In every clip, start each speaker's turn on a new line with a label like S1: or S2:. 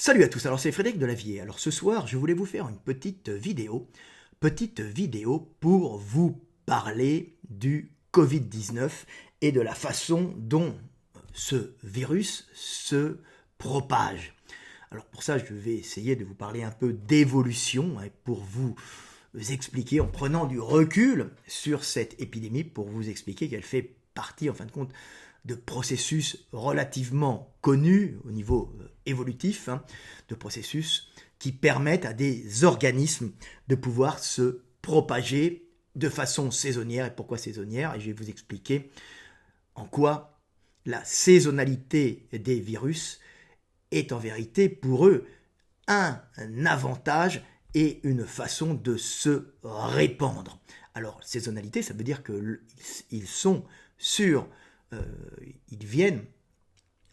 S1: Salut à tous, alors c'est Frédéric Delavier. Alors ce soir, je voulais vous faire une petite vidéo pour vous parler du Covid-19 et de la façon dont ce virus se propage. Alors pour ça, je vais essayer de vous parler un peu d'évolution pour vous expliquer, en prenant du recul sur cette épidémie, pour vous expliquer qu'elle fait partie, en fin de compte, de processus relativement connus au niveau évolutif, de processus qui permettent à des organismes de pouvoir se propager de façon saisonnière. Et pourquoi saisonnière? Et je vais vous expliquer en quoi la saisonnalité des virus est en vérité pour eux un avantage et une façon de se répandre. Alors, saisonnalité, ça veut dire qu'ils sont sur ils viennent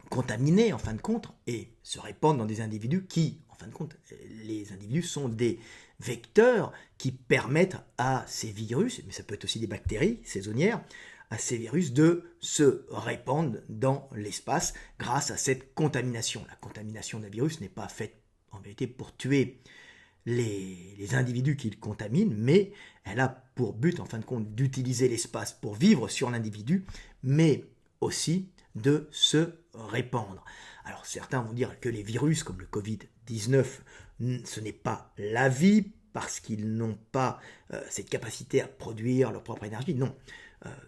S1: contaminer en fin de compte et se répandre dans des individus qui, en fin de compte, les individus sont des vecteurs qui permettent à ces virus, mais ça peut être aussi des bactéries saisonnières, à ces virus de se répandre dans l'espace grâce à cette contamination. La contamination d'un virus n'est pas faite en vérité pour tuer les individus qu'il contamine, mais elle a pour but, en fin de compte, d'utiliser l'espace pour vivre sur l'individu, mais aussi de se répandre. Alors certains vont dire que les virus, comme le Covid-19, ce n'est pas la vie, parce qu'ils n'ont pas cette capacité à produire leur propre énergie. Non,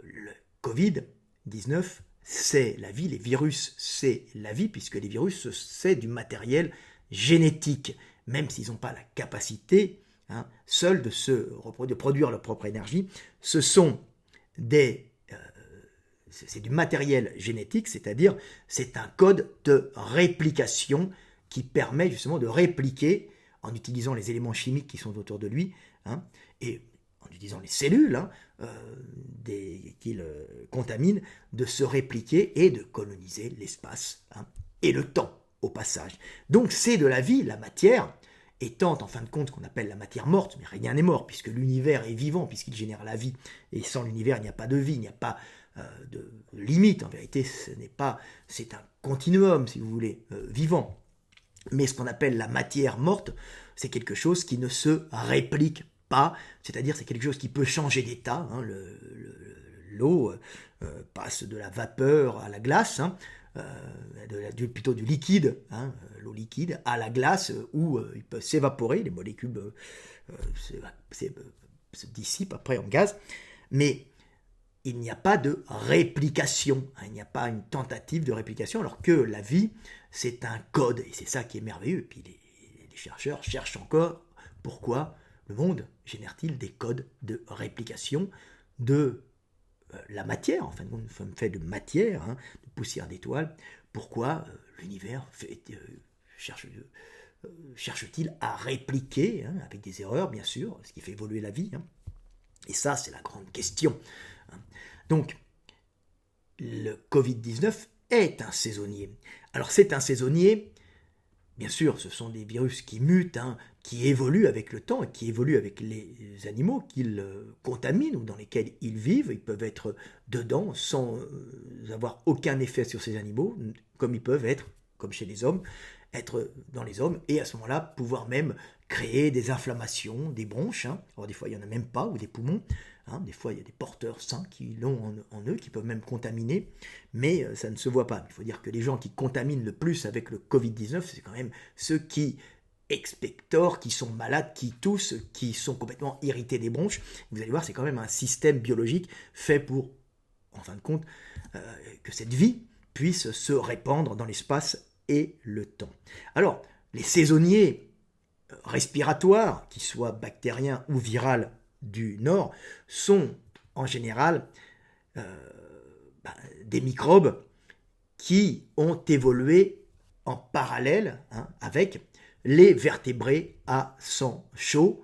S1: le Covid-19, c'est la vie, les virus, c'est la vie, puisque les virus, c'est du matériel génétique, même s'ils n'ont pas la capacité seuls de produire leur propre énergie. Ce sont c'est du matériel génétique, c'est-à-dire c'est un code de réplication qui permet justement de répliquer en utilisant les éléments chimiques qui sont autour de lui et en utilisant les cellules qu'il contamine, de se répliquer et de coloniser l'espace et le temps au passage. Donc c'est de la vie, la matière, étant en fin de compte qu'on appelle la matière morte, mais rien n'est mort, puisque l'univers est vivant, puisqu'il génère la vie, et sans l'univers il n'y a pas de vie, il n'y a pas de limite, en vérité c'est un continuum, si vous voulez, vivant. Mais ce qu'on appelle la matière morte, c'est quelque chose qui ne se réplique pas, c'est-à-dire c'est quelque chose qui peut changer d'état, l'eau passe de la vapeur à la glace, plutôt du liquide, l'eau liquide, à la glace où il peut s'évaporer, les molécules se dissipent après en gaz, mais il n'y a pas de réplication, il n'y a pas une tentative de réplication, alors que la vie, c'est un code, et c'est ça qui est merveilleux. Et puis les chercheurs cherchent encore pourquoi le monde génère-t-il des codes de réplication de la matière, en fin de compte, nous sommes faits de matière, de poussière d'étoiles. Pourquoi l'univers cherche-t-il à répliquer, avec des erreurs bien sûr, ce qui fait évoluer la vie. Et ça, c'est la grande question. Donc, le Covid-19 est un saisonnier. Alors c'est un saisonnier, bien sûr, ce sont des virus qui mutent, qui évoluent avec le temps et qui évoluent avec les animaux qu'ils contaminent ou dans lesquels ils vivent. Ils peuvent être dedans sans avoir aucun effet sur ces animaux, comme ils peuvent être, comme chez les hommes, être dans les hommes et à ce moment-là pouvoir même créer des inflammations, des bronches. Alors des fois il n'y en a même pas, ou des poumons. Des fois il y a des porteurs sains qui l'ont en eux, qui peuvent même contaminer, mais ça ne se voit pas. Il faut dire que les gens qui contaminent le plus avec le Covid-19, c'est quand même ceux qui expectorent, qui sont malades, qui toussent, qui sont complètement irrités des bronches. Vous allez voir, c'est quand même un système biologique fait pour, en fin de compte, que cette vie puisse se répandre dans l'espace et le temps. Alors, les saisonniers respiratoires, qu'ils soient bactériens ou virales du Nord, sont en général des microbes qui ont évolué en parallèle avec les vertébrés à sang chaud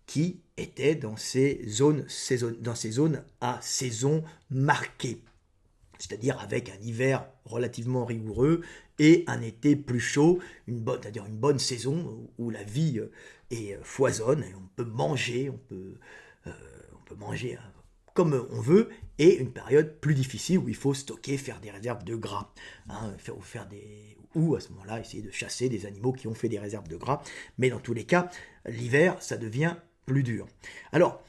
S1: qui étaient dans ces zones à saison marquée, c'est-à-dire avec un hiver relativement rigoureux et un été plus chaud, c'est-à-dire une bonne saison où la vie foisonne et on peut manger, comme on veut, et une période plus difficile où il faut stocker, faire des réserves de gras, ou à ce moment-là essayer de chasser des animaux qui ont fait des réserves de gras. Mais dans tous les cas, l'hiver, ça devient plus dur. Alors,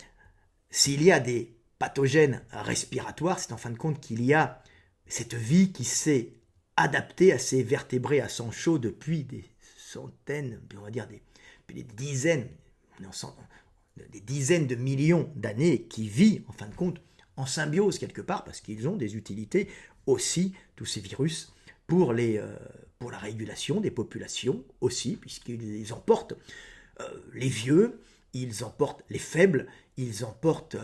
S1: s'il y a des pathogènes respiratoires, c'est en fin de compte qu'il y a cette vie qui s'est adaptée à ces vertébrés à sang chaud depuis des centaines, on va dire des dizaines, des dizaines de millions d'années, qui vit en fin de compte en symbiose quelque part, parce qu'ils ont des utilités aussi, tous ces virus, pour la régulation des populations aussi, puisqu'ils emportent les vieux, ils emportent les faibles, ils emportent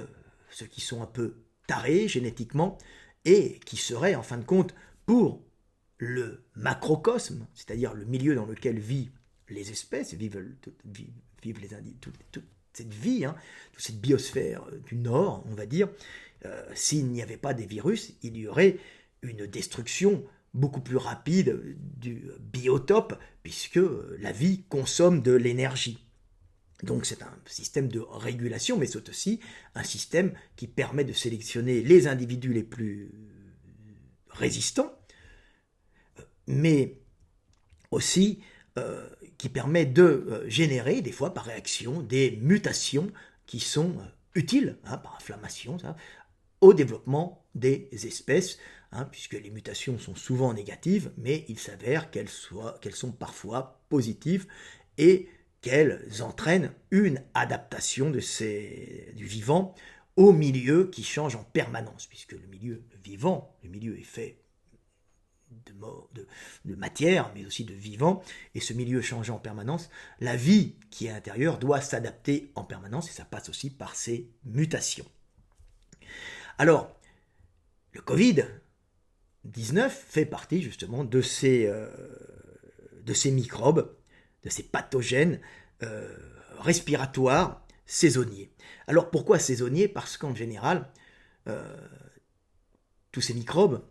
S1: ceux qui sont un peu tarés génétiquement, et qui seraient en fin de compte pour le macrocosme, c'est-à-dire le milieu dans lequel vivent les espèces, vivent les individus, toute cette vie, toute cette biosphère du Nord, on va dire, s'il n'y avait pas des virus, il y aurait une destruction beaucoup plus rapide du biotope, puisque la vie consomme de l'énergie. Donc c'est un système de régulation, mais c'est aussi un système qui permet de sélectionner les individus les plus résistants, mais aussi qui permet de générer, des fois par réaction, des mutations qui sont utiles, par inflammation, au développement des espèces, puisque les mutations sont souvent négatives, mais il s'avère qu'elles sont parfois positives et qu'elles entraînent une adaptation du vivant au milieu qui change en permanence, puisque le milieu vivant, le milieu est fait de matière, mais aussi de vivant, et ce milieu changeant en permanence, la vie qui est à l'intérieur doit s'adapter en permanence, et ça passe aussi par ces mutations. Alors, le Covid-19 fait partie justement de ces microbes, de ces pathogènes respiratoires saisonniers. Alors pourquoi saisonniers? Parce qu'en général, tous ces microbes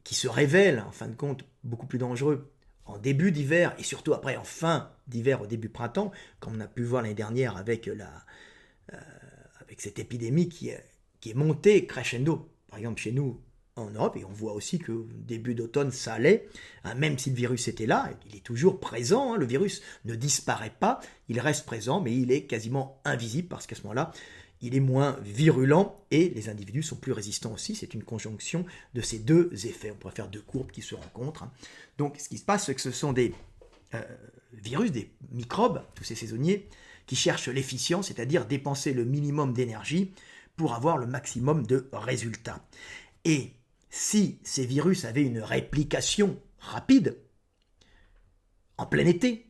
S1: qui se révèlent en fin de compte beaucoup plus dangereux en début d'hiver et surtout après en fin d'hiver, au début printemps, comme on a pu voir l'année dernière avec cette épidémie qui est montée crescendo, par exemple chez nous en Europe, et on voit aussi que début d'automne ça allait, même si le virus était là, il est toujours présent, le virus ne disparaît pas, il reste présent, mais il est quasiment invisible parce qu'à ce moment-là, il est moins virulent et les individus sont plus résistants aussi. C'est une conjonction de ces deux effets. On pourrait faire deux courbes qui se rencontrent. Donc ce qui se passe, c'est que ce sont des virus, des microbes, tous ces saisonniers, qui cherchent l'efficience, c'est-à-dire dépenser le minimum d'énergie pour avoir le maximum de résultats. Et si ces virus avaient une réplication rapide, en plein été,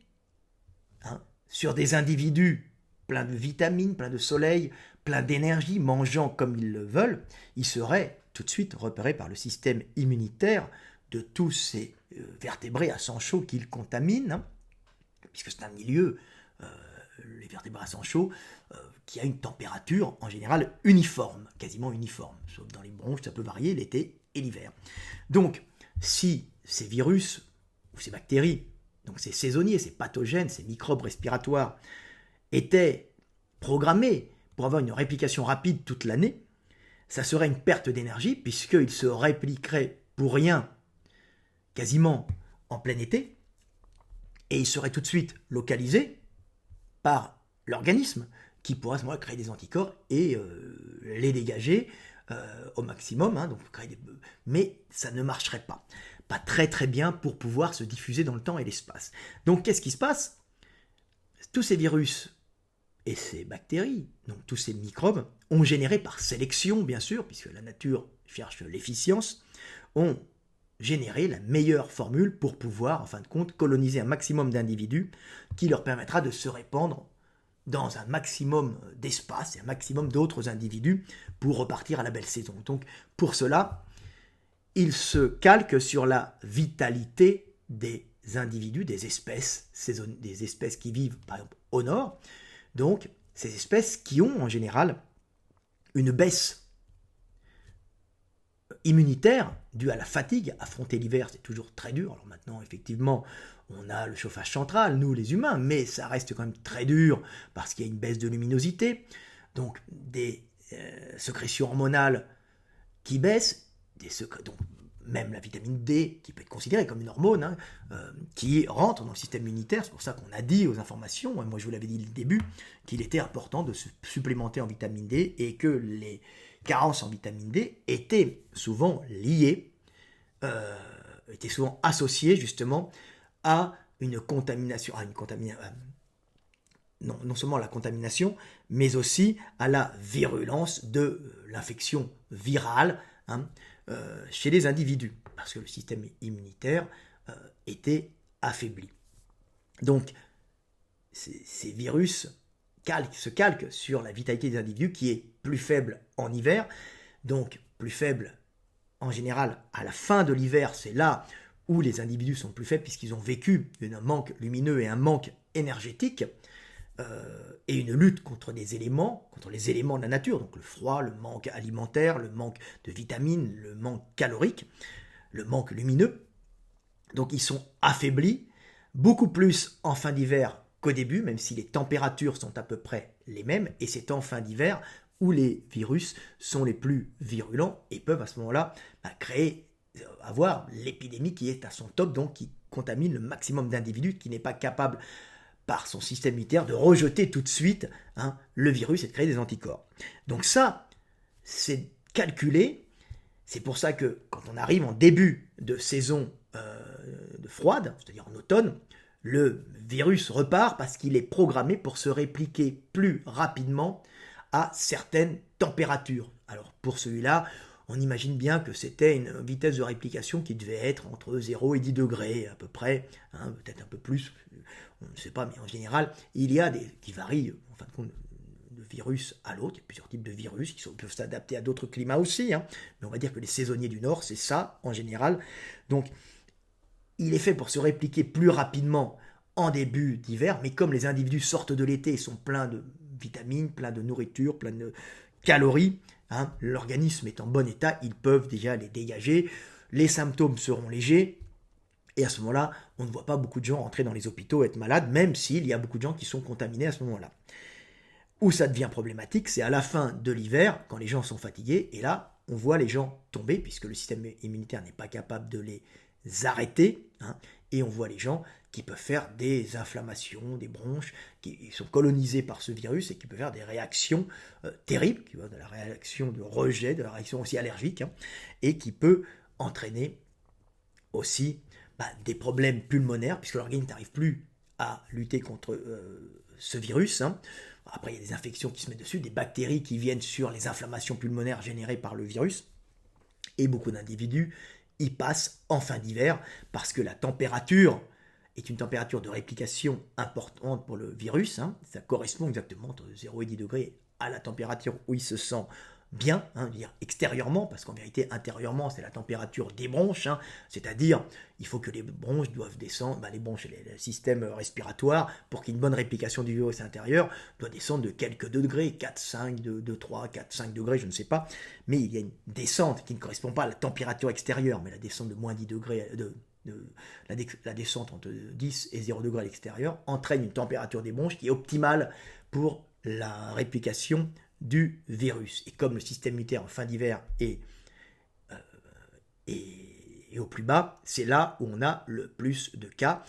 S1: sur des individus pleins de vitamines, pleins de soleil, pleins d'énergie, mangeant comme ils le veulent, ils seraient tout de suite repérés par le système immunitaire de tous ces vertébrés à sang chaud qu'ils contaminent, puisque c'est un milieu, les vertébrés à sang chaud, qui a une température en général uniforme, quasiment uniforme, sauf dans les bronches, ça peut varier l'été et l'hiver. Donc, si ces virus ou ces bactéries, donc ces saisonniers, ces pathogènes, ces microbes respiratoires, étaient programmés pour avoir une réplication rapide toute l'année, ça serait une perte d'énergie puisqu'ils se répliqueraient pour rien quasiment en plein été et ils seraient tout de suite localisés par l'organisme qui pourrait à ce moment-là créer des anticorps et les dégager au maximum, donc créer mais ça ne marcherait pas très très bien pour pouvoir se diffuser dans le temps et l'espace. Donc qu'est-ce qui se passe? Tous ces virus et ces bactéries, donc tous ces microbes, ont généré par sélection, bien sûr, puisque la nature cherche l'efficience, ont généré la meilleure formule pour pouvoir, en fin de compte, coloniser un maximum d'individus qui leur permettra de se répandre dans un maximum d'espace et un maximum d'autres individus pour repartir à la belle saison. Donc, pour cela, ils se calquent sur la vitalité des individus, des espèces qui vivent, par exemple, au nord. Donc, ces espèces qui ont en général une baisse immunitaire due à la fatigue. Affronter l'hiver, c'est toujours très dur. Alors maintenant, effectivement, on a le chauffage central, nous les humains, mais ça reste quand même très dur parce qu'il y a une baisse de luminosité. Donc, des sécrétions hormonales qui baissent, donc même la vitamine D, qui peut être considérée comme une hormone, hein, qui rentre dans le système immunitaire. C'est pour ça qu'on a dit aux informations, moi je vous l'avais dit dès le début, qu'il était important de se supplémenter en vitamine D et que les carences en vitamine D étaient souvent liées, étaient souvent associées justement à une contamination, non seulement à la contamination, mais aussi à la virulence de l'infection virale, hein, chez les individus, parce que le système immunitaire était affaibli. Donc, ces virus se calquent sur la vitalité des individus qui est plus faible en hiver, donc plus faible en général à la fin de l'hiver, c'est là où les individus sont plus faibles puisqu'ils ont vécu un manque lumineux et un manque énergétique, et une lutte contre les éléments de la nature, donc le froid, le manque alimentaire, le manque de vitamines, le manque calorique, le manque lumineux. Donc ils sont affaiblis, beaucoup plus en fin d'hiver qu'au début, même si les températures sont à peu près les mêmes, et c'est en fin d'hiver où les virus sont les plus virulents et peuvent à ce moment-là avoir l'épidémie qui est à son top, donc qui contamine le maximum d'individus, qui n'est pas capable par son système immunitaire de rejeter tout de suite le virus et de créer des anticorps. Donc ça, c'est calculé. C'est pour ça que quand on arrive en début de saison de froide, c'est-à-dire en automne, le virus repart parce qu'il est programmé pour se répliquer plus rapidement à certaines températures. Alors pour celui-là, on imagine bien que c'était une vitesse de réplication qui devait être entre 0 et 10 degrés à peu près, peut-être un peu plus, on ne sait pas, mais en général, il y a qui varient en fin de compte de virus à l'autre. Il y a plusieurs types de virus qui peuvent s'adapter à d'autres climats aussi, mais on va dire que les saisonniers du Nord, c'est ça en général. Donc, il est fait pour se répliquer plus rapidement en début d'hiver, mais comme les individus sortent de l'été et sont pleins de vitamines, pleins de nourriture, pleins de calories, l'organisme est en bon état, ils peuvent déjà les dégager, les symptômes seront légers, et à ce moment-là, on ne voit pas beaucoup de gens rentrer dans les hôpitaux, être malades, même s'il y a beaucoup de gens qui sont contaminés à ce moment-là. Où ça devient problématique, c'est à la fin de l'hiver, quand les gens sont fatigués, et là, on voit les gens tomber, puisque le système immunitaire n'est pas capable de les arrêter, et on voit les gens qui peuvent faire des inflammations, des bronches, qui sont colonisés par ce virus et qui peuvent faire des réactions terribles, qui vont de la réaction de rejet, de la réaction aussi allergique, et qui peut entraîner aussi des problèmes pulmonaires, puisque l'organisme n'arrive plus à lutter contre ce virus. Après, il y a des infections qui se mettent dessus, des bactéries qui viennent sur les inflammations pulmonaires générées par le virus, et beaucoup d'individus y passent en fin d'hiver, parce que la température est une température de réplication importante pour le virus. Ça correspond exactement entre 0 et 10 degrés à la température où il se sent bien, dire extérieurement, parce qu'en vérité, intérieurement, c'est la température des bronches, c'est-à-dire, il faut que les bronches doivent descendre, les bronches, le système respiratoire, pour qu'il y ait une bonne réplication du virus intérieur, doit descendre de quelques degrés, 4, 5, 2, 3, 4, 5 degrés, je ne sais pas, mais il y a une descente qui ne correspond pas à la température extérieure, mais la descente de moins 10 degrés, la descente entre 10 et 0 degrés à l'extérieur, entraîne une température des bronches qui est optimale pour la réplication du virus. Et comme le système immunitaire en fin d'hiver est au plus bas, c'est là où on a le plus de cas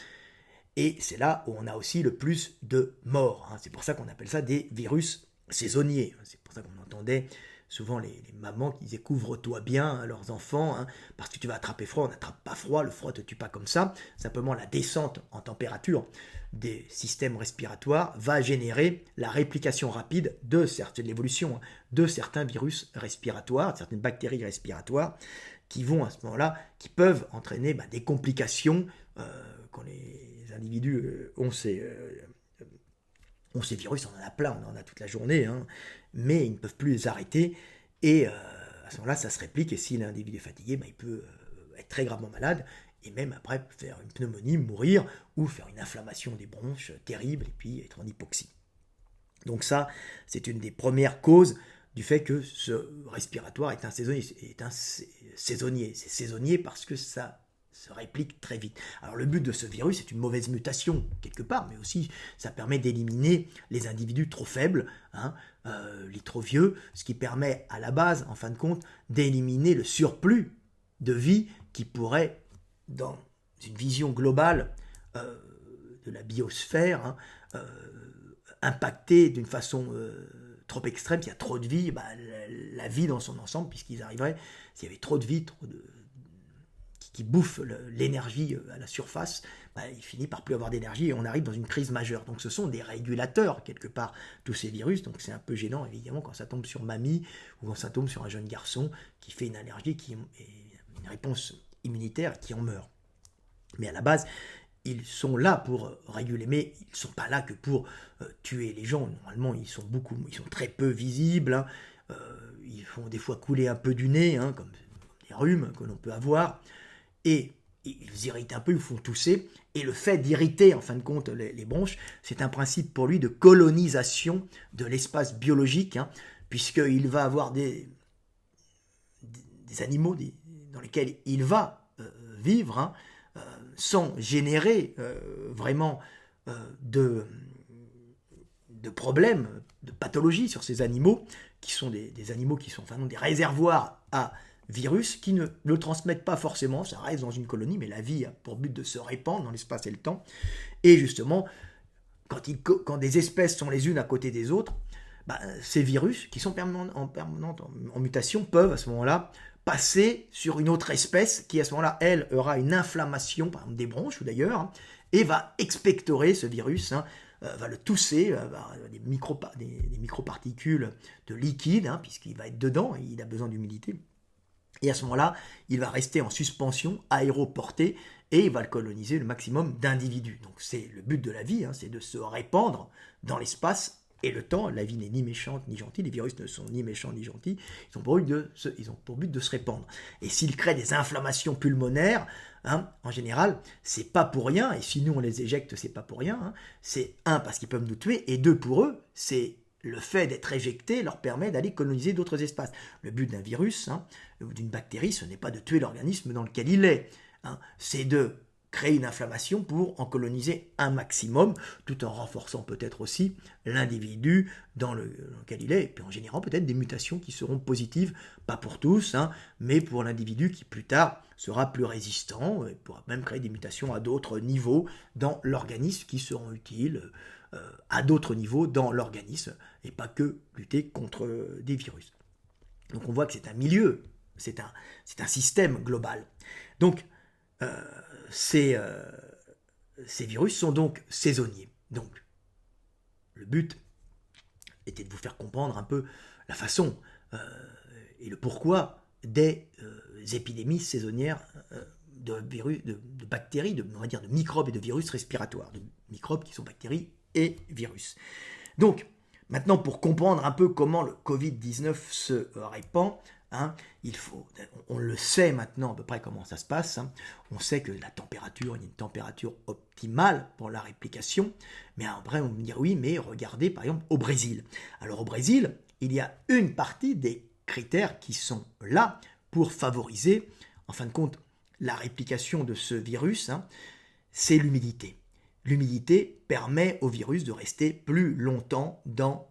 S1: et c'est là où on a aussi le plus de morts. C'est pour ça qu'on appelle ça des virus saisonniers. C'est pour ça qu'on entendait souvent les mamans qui disaient couvre-toi bien à leurs enfants, parce que tu vas attraper froid. On n'attrape pas froid, le froid ne te tue pas comme ça. Simplement la descente en température des systèmes respiratoires va générer la réplication rapide de l'évolution de certains virus respiratoires, certaines bactéries respiratoires qui vont à ce moment-là, qui peuvent entraîner des complications quand les individus ont ces virus, on en a plein, on en a toute la journée, mais ils ne peuvent plus les arrêter et à ce moment-là ça se réplique et si l'individu est fatigué, il peut être très gravement malade et même après faire une pneumonie, mourir, ou faire une inflammation des bronches terrible, et puis être en hypoxie. Donc ça, c'est une des premières causes du fait que ce respiratoire est un saisonnier. C'est saisonnier parce que ça se réplique très vite. Alors le but de ce virus, c'est une mauvaise mutation, quelque part, mais aussi ça permet d'éliminer les individus trop faibles, les trop vieux, ce qui permet à la base, en fin de compte, d'éliminer le surplus de vie qui pourrait, dans une vision globale de la biosphère, impacter d'une façon trop extrême. S'il y a trop de vie, la vie dans son ensemble, puisqu'ils arriveraient, s'il y avait trop de vie, qui bouffe l'énergie à la surface, il finit par plus avoir d'énergie et on arrive dans une crise majeure. Donc ce sont des régulateurs, quelque part, tous ces virus. Donc c'est un peu gênant, évidemment, quand ça tombe sur mamie ou quand ça tombe sur un jeune garçon qui fait une allergie, une réponse immunitaire qui en meurt. Mais à la base, ils sont là pour réguler, mais ils ne sont pas là que pour tuer les gens. Normalement, ils sont très peu visibles. Ils font des fois couler un peu du nez, comme des rhumes que l'on peut avoir. Et ils irritent un peu, ils font tousser. Et le fait d'irriter, en fin de compte, les bronches, c'est un principe pour lui de colonisation de l'espace biologique, puisqu'il va avoir des animaux dans lesquels il va vivre, sans générer vraiment de problèmes, de pathologies sur ces animaux, qui sont des animaux qui sont des réservoirs à virus, qui ne le transmettent pas forcément, ça reste dans une colonie, mais la vie a pour but de se répandre dans l'espace et le temps. Et justement, quand des espèces sont les unes à côté des autres, ces virus, qui sont en mutation, peuvent à ce moment-là passer sur une autre espèce qui, à ce moment-là, elle, aura une inflammation, par exemple des bronches ou d'ailleurs, et va expectorer ce virus, va le tousser, des microparticules de liquide, puisqu'il va être dedans, et il a besoin d'humidité. Et à ce moment-là, il va rester en suspension, aéroporté, et il va le coloniser le maximum d'individus. Donc c'est le but de la vie, c'est de se répandre dans l'espace et le temps. La vie n'est ni méchante ni gentille, les virus ne sont ni méchants ni gentils, ils ont pour but de se répandre. Et s'ils créent des inflammations pulmonaires, en général, c'est pas pour rien, et si nous on les éjecte, c'est pas pour rien, c'est un, parce qu'ils peuvent nous tuer, et deux, pour eux, c'est le fait d'être éjecté leur permet d'aller coloniser d'autres espaces. Le but d'un virus ou d'une bactérie, ce n'est pas de tuer l'organisme dans lequel il est, c'est de créer une inflammation pour en coloniser un maximum, tout en renforçant peut-être aussi l'individu dans lequel il est, et puis en générant peut-être des mutations qui seront positives, pas pour tous, mais pour l'individu qui plus tard sera plus résistant, et pourra même créer des mutations à d'autres niveaux dans l'organisme qui seront utiles à d'autres niveaux dans l'organisme, et pas que lutter contre des virus. Donc on voit que c'est un milieu, c'est un système global. Donc ces virus sont donc saisonniers. Donc le but était de vous faire comprendre un peu la façon et le pourquoi des épidémies saisonnières de virus, de bactéries, on va dire de microbes et de virus respiratoires, de microbes qui sont bactéries et virus. Donc, maintenant, pour comprendre un peu comment le Covid-19 se répand, on le sait maintenant à peu près comment ça se passe. On sait que la température, il y a une température optimale pour la réplication. Mais après, on va me dire oui, mais regardez par exemple au Brésil. Alors au Brésil, il y a une partie des critères qui sont là pour favoriser, en fin de compte, la réplication de ce virus, c'est l'humidité. L'humidité permet au virus de rester plus longtemps dans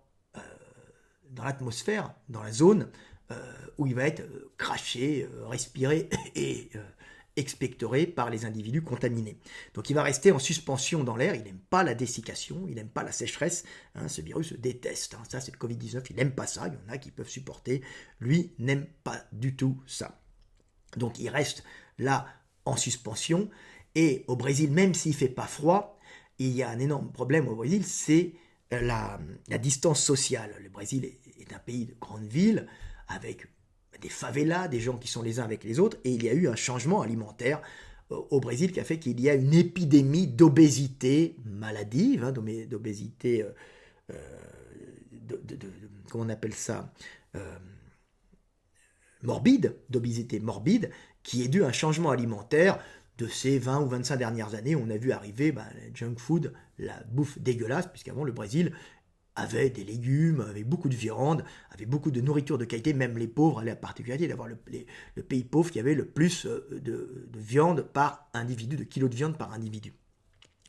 S1: l'atmosphère, dans la zone où il va être craché, respiré et expectoré par les individus contaminés. Donc il va rester en suspension dans l'air, il n'aime pas la dessiccation, il n'aime pas la sécheresse, ce virus déteste, ça c'est le Covid-19, il n'aime pas ça, il y en a qui peuvent supporter, lui n'aime pas du tout ça. Donc il reste là en suspension, et au Brésil, même s'il ne fait pas froid, il y a un énorme problème au Brésil, c'est la distance sociale. Le Brésil est un pays de grandes villes, avec des favelas, des gens qui sont les uns avec les autres, et il y a eu un changement alimentaire au Brésil qui a fait qu'il y a une épidémie d'obésité maladive, d'obésité, comment on appelle ça, morbide, d'obésité morbide, qui est due à un changement alimentaire de ces 20 ou 25 dernières années. On a vu arriver le junk food, la bouffe dégueulasse, puisqu'avant le Brésil avait des légumes, avait beaucoup de viande, avait beaucoup de nourriture de qualité, même les pauvres avaient la particularité d'avoir le pays pauvre qui avait le plus de viande par individu, de kilos de viande par individu.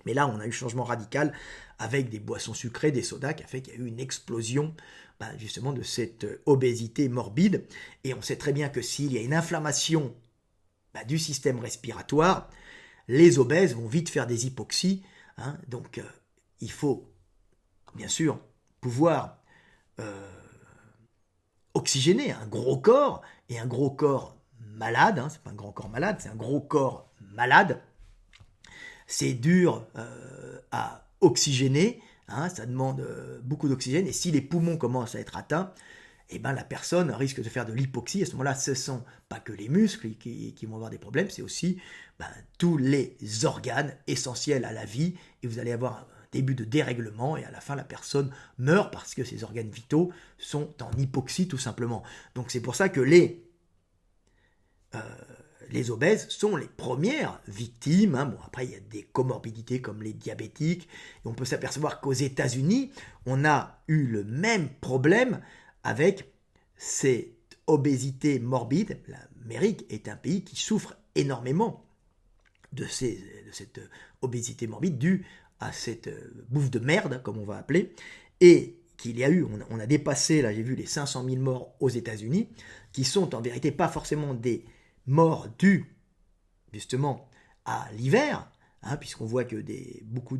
S1: Mais là, on a eu un changement radical avec des boissons sucrées, des sodas, qui a fait qu'il y a eu une explosion justement de cette obésité morbide. Et on sait très bien que s'il y a une inflammation du système respiratoire, les obèses vont vite faire des hypoxies. Donc, il faut, bien sûr, pouvoir oxygéner un gros corps, et un gros corps malade, c'est pas un grand corps malade, c'est un gros corps malade. C'est dur à oxygéner, ça demande beaucoup d'oxygène, et si les poumons commencent à être atteints, la personne risque de faire de l'hypoxie. À ce moment-là, ce ne sont pas que les muscles qui vont avoir des problèmes, c'est aussi tous les organes essentiels à la vie, et vous allez avoir un début de dérèglement, et à la fin, la personne meurt parce que ses organes vitaux sont en hypoxie tout simplement. Donc c'est pour ça que les obèses sont les premières victimes. Bon, après, il y a des comorbidités comme les diabétiques, et on peut s'apercevoir qu'aux États-Unis, on a eu le même problème avec cette obésité morbide. L'Amérique est un pays qui souffre énormément de cette obésité morbide due à cette bouffe de merde, comme on va appeler, et qu'il y a eu, on a dépassé, là j'ai vu les 500 000 morts aux États-Unis, qui sont en vérité pas forcément des morts dues justement à l'hiver, puisqu'on voit que beaucoup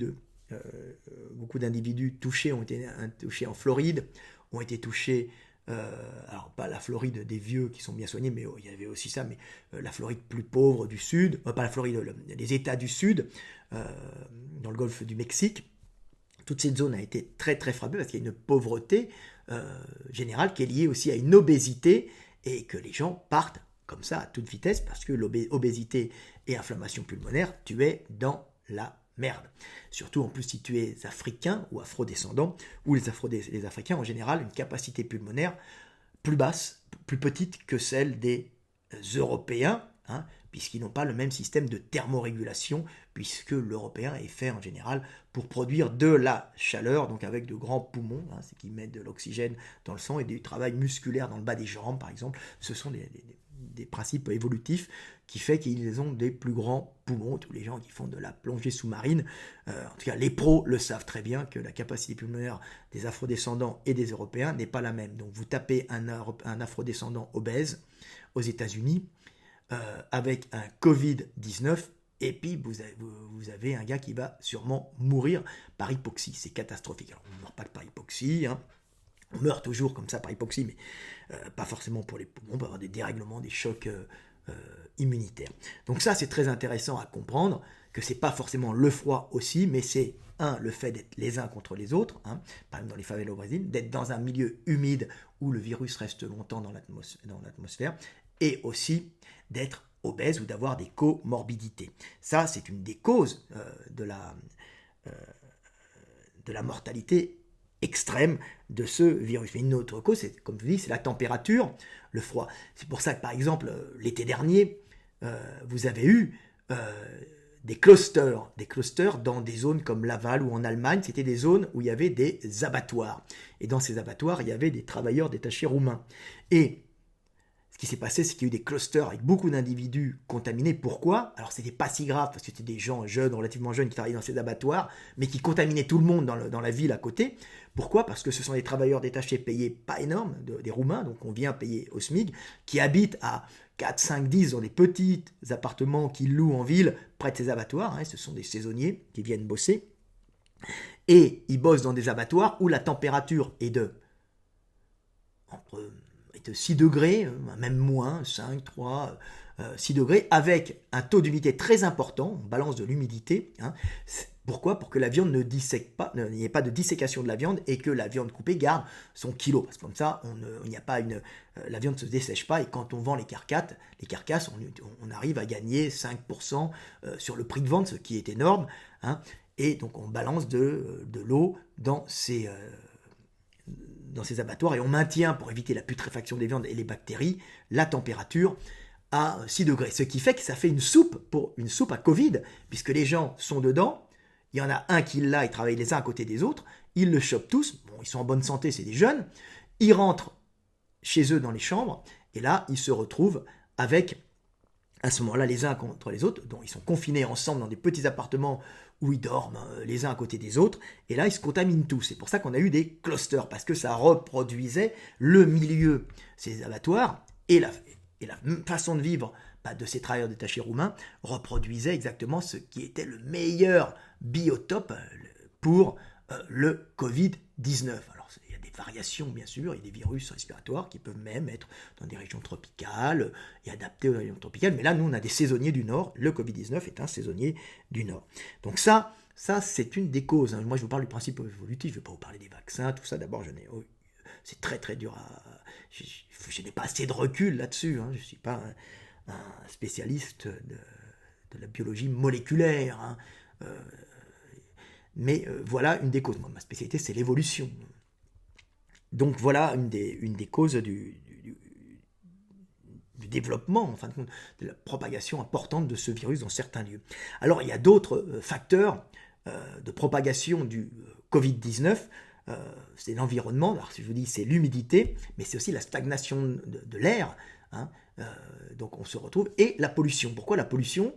S1: d'individus touchés ont été touchés en Floride, ont été touchés, alors pas la Floride des vieux qui sont bien soignés, mais il y avait aussi ça, mais la Floride plus pauvre du sud, pas la Floride, les États du sud, dans le golfe du Mexique. Toute cette zone a été très très frappée parce qu'il y a une pauvreté générale qui est liée aussi à une obésité, et que les gens partent comme ça à toute vitesse parce que l'obésité et inflammation pulmonaire, tu es dans la merde. Surtout en plus si tu es africain ou afrodescendant, ou les Africains en général une capacité pulmonaire plus basse, plus petite que celle des Européens, puisqu'ils n'ont pas le même système de thermorégulation, puisque l'Européen est fait en général pour produire de la chaleur, donc avec de grands poumons, c'est qui mettent de l'oxygène dans le sang, et du travail musculaire dans le bas des jambes par exemple. Ce sont des principes évolutifs qui fait qu'ils ont des plus grands poumons. Tous les gens qui font de la plongée sous-marine, en tout cas les pros le savent très bien, que la capacité pulmonaire des afrodescendants et des Européens n'est pas la même. Donc vous tapez un afrodescendant obèse aux États-Unis avec un Covid-19, et puis vous avez un gars qui va sûrement mourir par hypoxie. C'est catastrophique. Alors, on ne meurt pas par hypoxie, on meurt toujours comme ça par hypoxie, mais pas forcément pour les poumons. On peut avoir des dérèglements, des chocs immunitaires. Donc ça, c'est très intéressant à comprendre, que c'est pas forcément le froid aussi, mais c'est le fait d'être les uns contre les autres, par exemple dans les favelas au Brésil, d'être dans un milieu humide où le virus reste longtemps dans l'atmosphère, et aussi d'être obèse ou d'avoir des comorbidités. Ça, c'est une des causes de la mortalité extrême de ce virus. Mais une autre cause, c'est, comme je dis, c'est la température, le froid. C'est pour ça que, par exemple, l'été dernier, vous avez eu des clusters dans des zones comme Laval ou en Allemagne. C'était des zones où il y avait des abattoirs. Et dans ces abattoirs, il y avait des travailleurs détachés roumains. Et ce qui s'est passé, c'est qu'il y a eu des clusters avec beaucoup d'individus contaminés. Pourquoi ? Alors, c'était pas si grave, parce que c'était des gens jeunes, relativement jeunes, qui travaillaient dans ces abattoirs, mais qui contaminaient tout le monde dans la ville à côté. Pourquoi ? Parce que ce sont des travailleurs détachés payés pas énormes, des Roumains, donc on vient payer au SMIC, qui habitent à 4, 5, 10 dans des petits appartements qu'ils louent en ville, près de ces abattoirs. Ce sont des saisonniers qui viennent bosser. Et ils bossent dans des abattoirs où la température est de 6 degrés, même moins, 5, 3, 6 degrés, avec un taux d'humidité très important, on balance de l'humidité. Pourquoi ? Pour que la viande ne dissèque pas, il n'y ait pas de dissécation de la viande, et que la viande coupée garde son kilo. Parce que comme ça, la viande ne se dessèche pas, et quand on vend les carcasses, on arrive à gagner 5% sur le prix de vente, ce qui est énorme. Et donc on balance de l'eau dans ces abattoirs, et on maintient, pour éviter la putréfaction des viandes et les bactéries, la température à 6 degrés. Ce qui fait que ça fait une soupe à Covid, puisque les gens sont dedans, il y en a un qui l'a, ils travaillent les uns à côté des autres, ils le chopent tous, ils sont en bonne santé, c'est des jeunes, ils rentrent chez eux dans les chambres, et là, ils se retrouvent avec, à ce moment-là, les uns contre les autres, dont ils sont confinés ensemble dans des petits appartements où ils dorment les uns à côté des autres, et là, ils se contaminent tous. C'est pour ça qu'on a eu des clusters, parce que ça reproduisait le milieu, ces abattoirs, et la façon de vivre de ces travailleurs détachés roumains reproduisaient exactement ce qui était le meilleur biotope pour le Covid-19. Alors, il y a des variations, bien sûr, il y a des virus respiratoires qui peuvent même être dans des régions tropicales et adaptés aux régions tropicales, mais là, nous, on a des saisonniers du Nord. Le Covid-19 est un saisonnier du Nord. Donc ça c'est une des causes. Moi, je vous parle du principe évolutif, je ne vais pas vous parler des vaccins, tout ça. D'abord, c'est très très dur je n'ai pas assez de recul là-dessus. Je ne suis pas un spécialiste de la biologie moléculaire. Mais voilà une des causes. Moi, ma spécialité, c'est l'évolution. Donc voilà une des causes du développement, en fin de compte, de la propagation importante de ce virus dans certains lieux. Alors il y a d'autres facteurs de propagation du Covid-19, c'est l'environnement, alors si je vous dis c'est l'humidité, mais c'est aussi la stagnation de l'air, donc on se retrouve, et la pollution. Pourquoi la pollution ?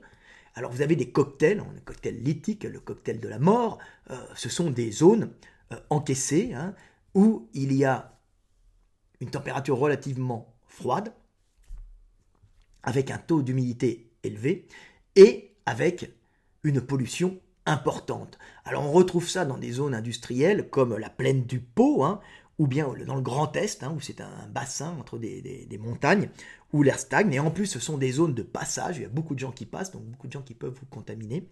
S1: Alors vous avez des cocktails, le cocktail lithique, le cocktail de la mort, ce sont des zones encaissées, où il y a une température relativement froide, avec un taux d'humidité élevé, et avec une pollution importante. Alors on retrouve ça dans des zones industrielles comme la plaine du Pô, ou bien dans le Grand Est, où c'est un bassin entre des montagnes, où l'air stagne, et en plus ce sont des zones de passage, il y a beaucoup de gens qui passent, donc beaucoup de gens qui peuvent vous contaminer.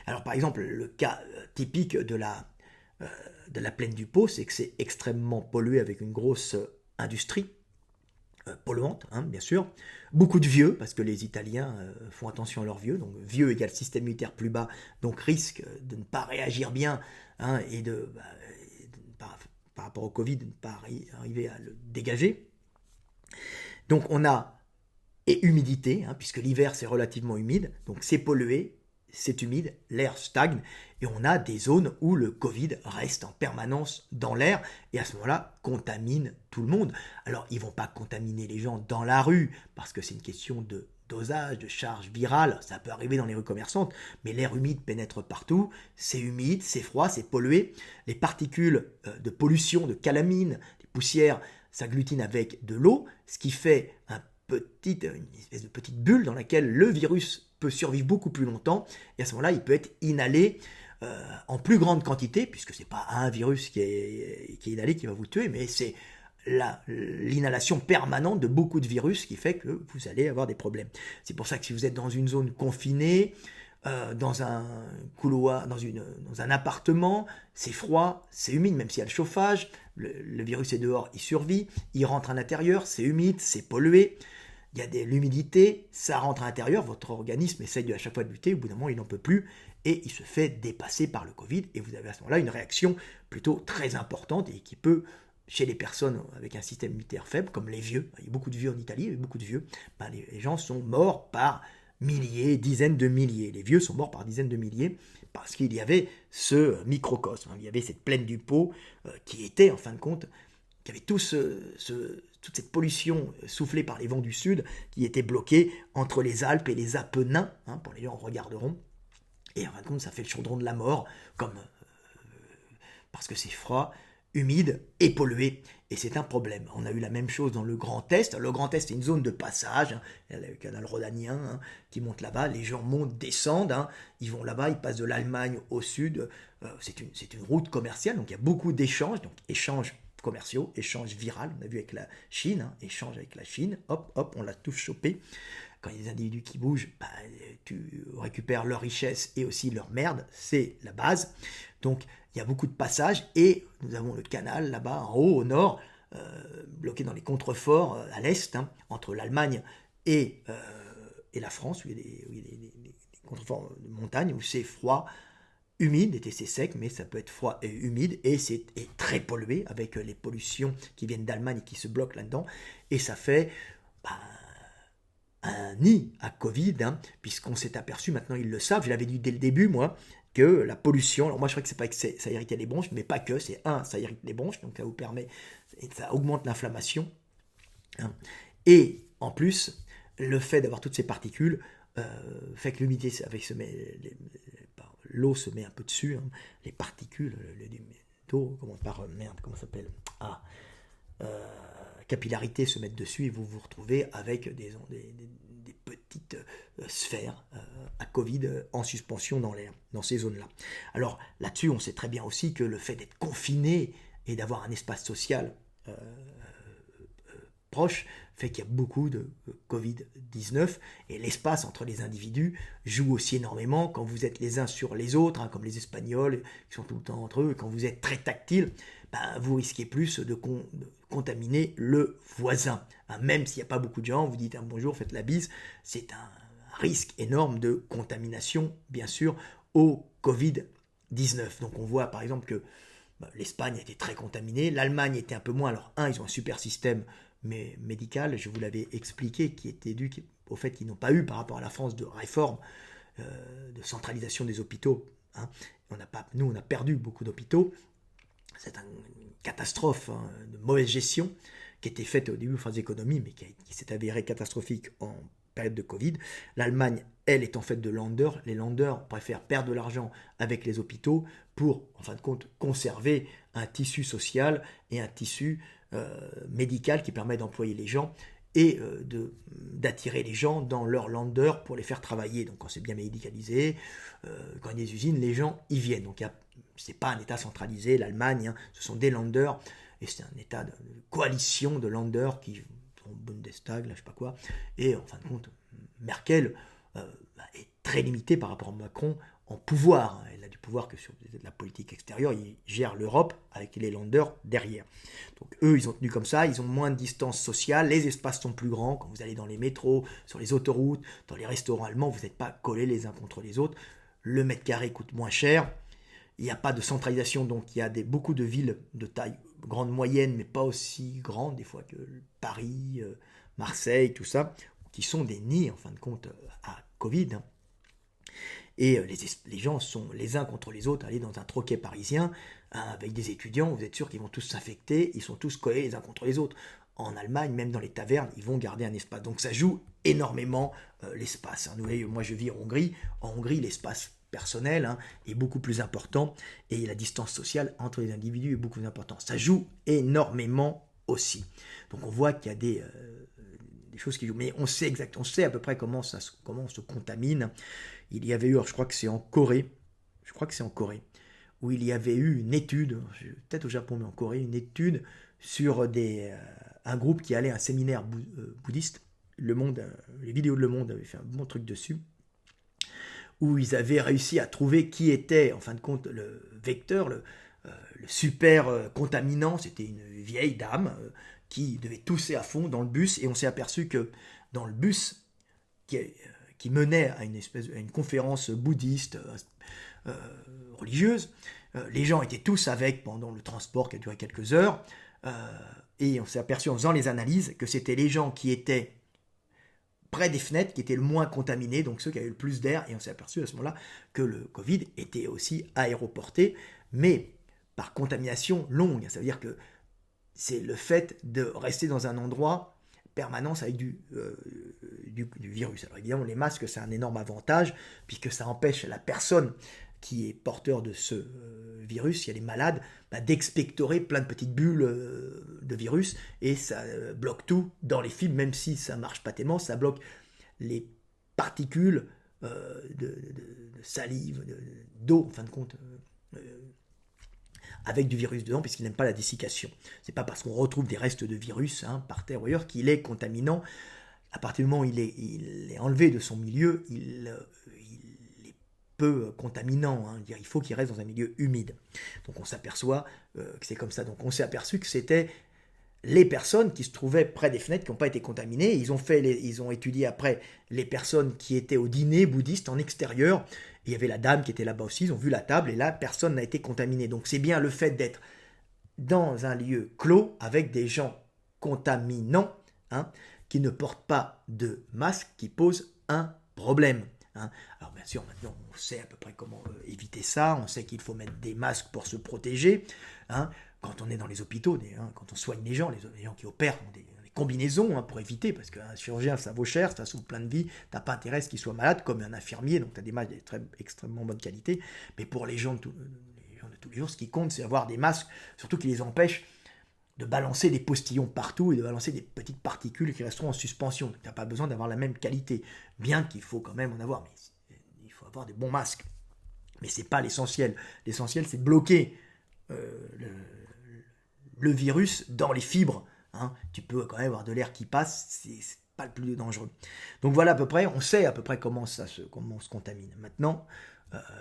S1: Alors par exemple, le cas typique de la plaine du Pô, c'est que c'est extrêmement pollué avec une grosse industrie, polluante, bien sûr. Beaucoup de vieux, parce que les Italiens font attention à leurs vieux. Donc vieux égale système immunitaire plus bas, donc risque de ne pas réagir bien et par rapport au Covid, de ne pas arriver à le dégager. Donc on a humidité, puisque l'hiver c'est relativement humide, donc c'est pollué, c'est humide, l'air stagne, et on a des zones où le Covid reste en permanence dans l'air, et à ce moment-là, contamine tout le monde. Alors, ils ne vont pas contaminer les gens dans la rue, parce que c'est une question de dosage, de charge virale, ça peut arriver dans les rues commerçantes, mais l'air humide pénètre partout, c'est humide, c'est froid, c'est pollué, les particules de pollution, de calamine, des poussières, s'agglutinent avec de l'eau, ce qui fait une espèce de petite bulle dans laquelle le virus peut survivre beaucoup plus longtemps, et à ce moment-là, il peut être inhalé en plus grande quantité, puisque ce n'est pas un virus qui est inhalé qui va vous tuer, mais c'est l'inhalation permanente de beaucoup de virus qui fait que vous allez avoir des problèmes. C'est pour ça que si vous êtes dans une zone confinée, dans un couloir, dans un appartement, c'est froid, c'est humide, même s'il y a le chauffage, le virus est dehors, il survit, il rentre à l'intérieur, c'est humide, c'est pollué, il y a de l'humidité, ça rentre à l'intérieur, votre organisme essaye à chaque fois de lutter, au bout d'un moment il n'en peut plus, et il se fait dépasser par le Covid, et vous avez à ce moment-là une réaction plutôt très importante, et qui peut, chez les personnes avec un système immunitaire faible, comme les vieux, il y a beaucoup de vieux en Italie, il y a beaucoup de vieux, les gens sont morts par milliers, dizaines de milliers. Les vieux sont morts par dizaines de milliers parce qu'il y avait ce microcosme, il y avait cette plaine du Pô qui était, en fin de compte, qui avait toute cette pollution soufflée par les vents du sud qui était bloquée entre les Alpes et les Apennins, pour les gens regarderont. Et en fin de compte, ça fait le chaudron de la mort, parce que c'est froid, humide et pollué, et c'est un problème. On a eu la même chose dans le Grand Est. Le Grand Est, c'est une zone de passage, il y a le canal rhodanien qui monte là-bas, les gens montent, descendent, ils vont là-bas, ils passent de l'Allemagne au sud, c'est une route commerciale, donc il y a beaucoup d'échanges, donc échanges commerciaux, échanges viraux, on a vu avec la Chine, échange avec la Chine, hop, on l'a tous chopé. Quand il y a des individus qui bougent, tu récupères leur richesse et aussi leur merde, c'est la base. Donc il y a beaucoup de passages, et nous avons le canal là-bas, en haut, au nord, bloqué dans les contreforts à l'est, entre l'Allemagne et la France, où il y a des contreforts de montagne, où c'est froid, humide, et c'est sec, mais ça peut être froid et humide, et c'est très pollué, avec les pollutions qui viennent d'Allemagne et qui se bloquent là-dedans, et ça fait un nid à Covid, puisqu'on s'est aperçu, maintenant ils le savent, je l'avais dit dès le début, moi, que la pollution, alors moi je crois que c'est pas que ça irritait les bronches, mais pas que, ça irrite les bronches, donc ça vous permet, ça augmente l'inflammation, et en plus, le fait d'avoir toutes ces particules fait que l'humidité, l'eau se met un peu dessus, les particules d'eau, comment ça s'appelle capillarité se mettent dessus, et vous vous retrouvez avec des des petites sphères à Covid en suspension dans l'air, dans ces zones-là. Alors là-dessus, on sait très bien aussi que le fait d'être confiné et d'avoir un espace social proche fait qu'il y a beaucoup de Covid-19 et l'espace entre les individus joue aussi énormément quand vous êtes les uns sur les autres, hein, comme les Espagnols qui sont tout le temps entre eux, et quand vous êtes très tactile, ben, vous risquez plus de contaminer le voisin. Hein, même s'il n'y a pas beaucoup de gens, vous dites un bonjour, faites la bise, c'est un risque énorme de contamination, bien sûr, au Covid-19. Donc on voit par exemple que l'Espagne a été très contaminée, l'Allemagne était un peu moins. Alors ils ont un super système médical, je vous l'avais expliqué, qui était dû au fait qu'ils n'ont pas eu par rapport à la France de réforme, de centralisation des hôpitaux. Hein. Nous, on a perdu beaucoup d'hôpitaux. C'est une catastrophe, hein, de mauvaise gestion qui était faite au début en phase d'économie, mais qui s'est avérée catastrophique en période de Covid. L'Allemagne, elle, est en fait de Länder. Les Länder préfèrent perdre de l'argent avec les hôpitaux pour, en fin de compte, conserver un tissu social et un tissu médical qui permet d'employer les gens et d'attirer les gens dans leur Länder pour les faire travailler. Donc quand c'est bien médicalisé, quand il y a des usines, les gens y viennent. Donc c'est pas un État centralisé, l'Allemagne, hein, ce sont des Länder, et c'est un État de coalition de Länder qui sont Bundestag, là je sais pas quoi, et en fin de compte, Merkel est très limitée par rapport à Macron en pouvoir. Elle a du pouvoir que sur la politique extérieure, il gère l'Europe avec les Länder derrière. Donc eux, ils ont tenu comme ça, ils ont moins de distance sociale, les espaces sont plus grands, quand vous allez dans les métros, sur les autoroutes, dans les restaurants allemands, vous n'êtes pas collés les uns contre les autres, le mètre carré coûte moins cher, il n'y a pas de centralisation, donc il y a beaucoup de villes de taille grande, moyenne, mais pas aussi grande, des fois que Paris, Marseille, tout ça, qui sont des nids, en fin de compte, à Covid. Hein. Et les gens sont les uns contre les autres, aller dans un troquet parisien, hein, avec des étudiants, vous êtes sûr qu'ils vont tous s'infecter, ils sont tous collés les uns contre les autres. En Allemagne, même dans les tavernes, ils vont garder un espace. Donc ça joue énormément l'espace. Hein. Vous voyez, moi je vis en Hongrie. En Hongrie, l'espace personnel, hein, est beaucoup plus important et la distance sociale entre les individus est beaucoup plus importante. Ça joue énormément aussi. Donc on voit qu'il y a des choses qui jouent. Mais on sait à peu près comment on se contamine. Il y avait eu, je crois que c'est en Corée, où il y avait eu une étude, peut-être au Japon, mais en Corée, une étude sur un groupe qui allait à un séminaire bouddhiste. Le Monde, les vidéos de Le Monde avaient fait un bon truc dessus, où ils avaient réussi à trouver qui était, en fin de compte, le vecteur, le super contaminant. C'était une vieille dame qui devait tousser à fond dans le bus, et on s'est aperçu que dans le bus qui menait à une conférence bouddhiste religieuse, les gens étaient tous avec pendant le transport qui a duré quelques heures, et on s'est aperçu en faisant les analyses que c'était les gens qui étaient près des fenêtres qui étaient le moins contaminés, donc ceux qui avaient le plus d'air, et on s'est aperçu à ce moment-là que le Covid était aussi aéroporté, mais par contamination longue. Ça veut dire que c'est le fait de rester dans un endroit permanence avec du virus. Alors évidemment, les masques, c'est un énorme avantage, puisque ça empêche la personne qui est porteur de ce virus, si elle est malade, d'expectorer plein de petites bulles de virus, et ça bloque tout dans les fibres, même si ça marche pas tellement, ça bloque les particules de salive, d'eau, en fin de compte, avec du virus dedans, puisqu'il n'aime pas la dessiccation. C'est pas parce qu'on retrouve des restes de virus, hein, par terre ou ailleurs, qu'il est contaminant. À partir du moment où il est enlevé de son milieu, il est peu contaminant. Hein. Il faut qu'il reste dans un milieu humide. Donc on s'aperçoit que c'est comme ça. Donc on s'est aperçu que c'était les personnes qui se trouvaient près des fenêtres qui n'ont pas été contaminées. Ils ont étudié après les personnes qui étaient au dîner bouddhiste en extérieur. Il y avait la dame qui était là-bas aussi, ils ont vu la table, et là, personne n'a été contaminé. Donc c'est bien le fait d'être dans un lieu clos avec des gens contaminants, hein, qui ne portent pas de masque, qui pose un problème. Hein. Alors bien sûr, maintenant, on sait à peu près comment éviter ça, on sait qu'il faut mettre des masques pour se protéger. Hein. Quand on est dans les hôpitaux, quand on soigne les gens qui opèrent ont des combinaisons, hein, pour éviter, parce qu'un chirurgien, ça vaut cher, ça sauve plein de vies, t'as pas intérêt à ce qu'il soit malade, comme un infirmier, donc t'as des masques extrêmement bonne qualité, mais pour les gens de tous les jours, ce qui compte, c'est avoir des masques, surtout qui les empêchent de balancer des postillons partout et de balancer des petites particules qui resteront en suspension. Tu n'as pas besoin d'avoir la même qualité, bien qu'il faut quand même en avoir, mais il faut avoir des bons masques. Mais ce n'est pas l'essentiel. L'essentiel, c'est de bloquer le virus dans les fibres. Hein. Tu peux quand même avoir de l'air qui passe, c'est pas le plus dangereux. Donc voilà à peu près, on sait à peu près comment on se contamine. Maintenant,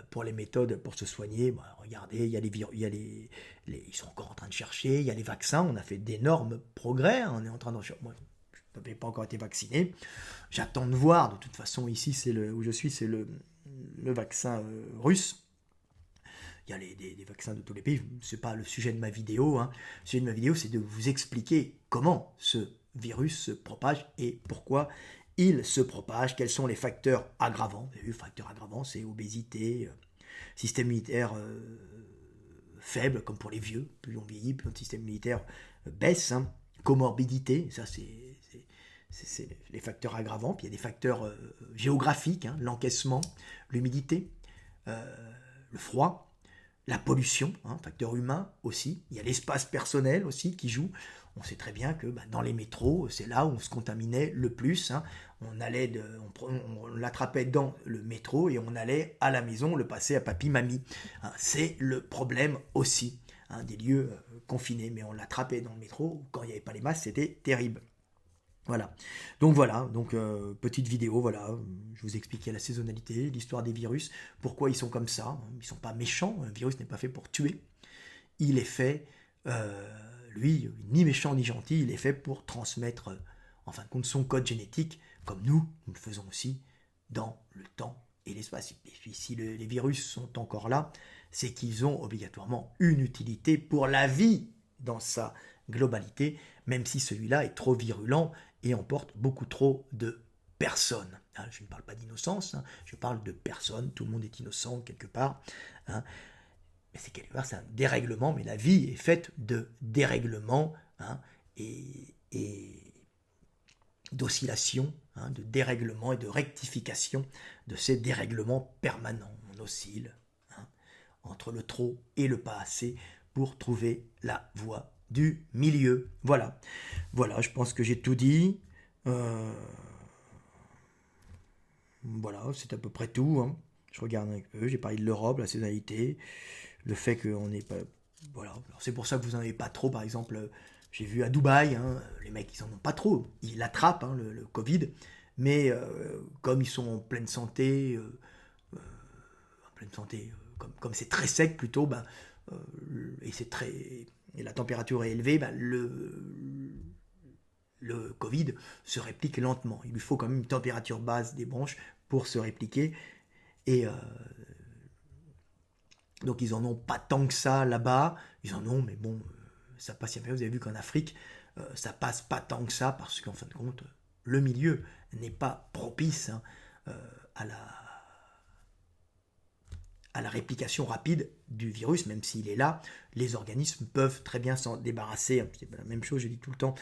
S1: pour les méthodes pour se soigner, regardez, il y a ils sont encore en train de chercher, il y a les vaccins, on a fait d'énormes progrès, on est en train d'en chercher. Moi, je n'avais pas encore été vacciné, j'attends de voir, de toute façon ici où je suis, c'est le vaccin russe. Il y a des vaccins de tous les pays, ce n'est pas le sujet de ma vidéo. Hein. Le sujet de ma vidéo, c'est de vous expliquer comment ce virus se propage et pourquoi il se propage, quels sont les facteurs aggravants. Vous avez vu, facteurs aggravants, c'est obésité, système immunitaire faible, comme pour les vieux. Plus on vieillit, plus notre système immunitaire baisse. Hein. Comorbidité, ça c'est les facteurs aggravants. Puis il y a des facteurs géographiques, hein, l'encaissement, l'humidité, le froid, la pollution, hein, facteur humain aussi. Il y a l'espace personnel aussi qui joue. On sait très bien que dans les métros, c'est là où on se contaminait le plus. Hein. On l'attrapait dans le métro et on allait à la maison le passer à papy-mamie. Hein. C'est le problème aussi, hein, des lieux confinés. Mais on l'attrapait dans le métro. Quand il n'y avait pas les masques, c'était terrible. Voilà, donc petite vidéo, voilà, je vous expliquais la saisonnalité, l'histoire des virus, pourquoi ils sont comme ça, ils ne sont pas méchants, un virus n'est pas fait pour tuer, il est fait, lui, ni méchant ni gentil, il est fait pour transmettre, en fin de compte, son code génétique, comme nous le faisons aussi dans le temps et l'espace. Et puis si les virus sont encore là, c'est qu'ils ont obligatoirement une utilité pour la vie dans sa globalité, même si celui-là est trop virulent et emporte beaucoup trop de personnes. Hein, je ne parle pas d'innocence, hein, je parle de personnes, tout le monde est innocent quelque part. Hein, mais c'est quelque part, c'est un dérèglement, mais la vie est faite de dérèglements, hein, et d'oscillations, hein, de dérèglements et de rectification de ces dérèglements permanents. On oscille, hein, entre le trop et le pas assez pour trouver la voie du milieu. Voilà, je pense que j'ai tout dit. Voilà, c'est à peu près tout. Hein. Je regarde un peu, j'ai parlé de l'Europe, la saisonnalité, le fait qu'on n'est pas... Voilà, alors c'est pour ça que vous n'en avez pas trop, par exemple, j'ai vu à Dubaï, hein, les mecs, ils n'en ont pas trop. Ils l'attrapent, hein, le Covid, mais comme ils sont en pleine santé, comme c'est très sec plutôt, et la température est élevée, le Covid se réplique lentement. Il lui faut quand même une température basse des bronches pour se répliquer. Et donc ils en ont pas tant que ça là-bas. Ils en ont, mais bon, ça passe. Vous avez vu qu'en Afrique, ça passe pas tant que ça parce qu'en fin de compte, le milieu n'est pas propice, hein, à la réplication rapide du virus, même s'il est là, les organismes peuvent très bien s'en débarrasser. C'est la même chose, je dis tout le temps.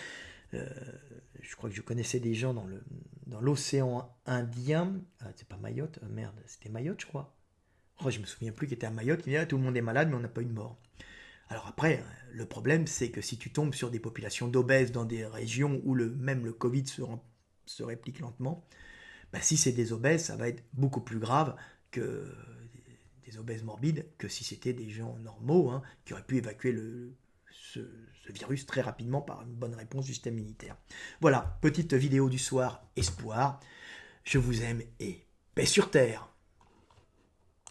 S1: Je crois que je connaissais des gens dans l'océan Indien. C'est pas Mayotte, merde, c'était Mayotte, je crois. Je me souviens plus qui était à Mayotte, qui disait tout le monde est malade, mais on n'a pas eu de mort. Alors après, le problème, c'est que si tu tombes sur des populations d'obèses dans des régions où même le Covid se réplique lentement, si c'est des obèses, ça va être beaucoup plus grave que des obèses morbides que si c'était des gens normaux, hein, qui auraient pu évacuer ce virus très rapidement par une bonne réponse du système immunitaire. Voilà, petite vidéo du soir, espoir. Je vous aime et paix sur terre.